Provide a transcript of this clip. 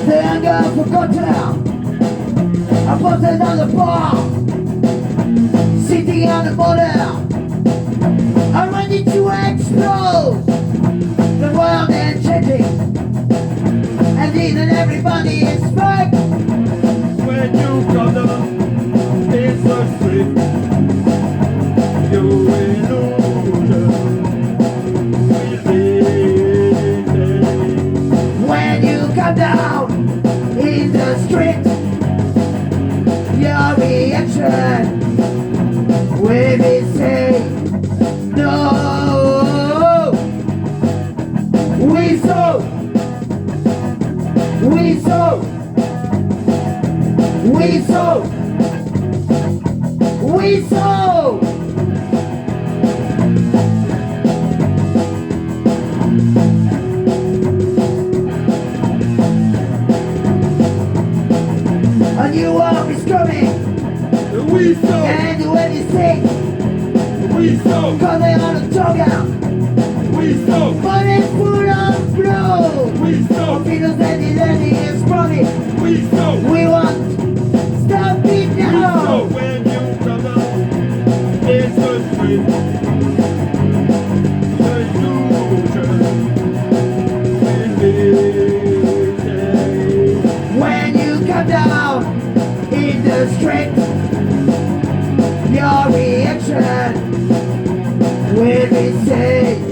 The anger forgotten, I put it on the bar, sitting on the border. I'm ready to explode. The world is changing, and even everybody is back. When you come down, it's the street. You illusion will be there. When you come down in the street, your reaction will be say no. We saw, we saw, we saw, we saw. A new world is coming, We saw, and when you sing, we saw, cause they on the toga, we saw, but it's full of blood. we saw, Feels that the enemy is running. we saw. We want stop it So now. when you come down, it's the street. The illusion will be there. When you come down in the street, your reaction will be safe.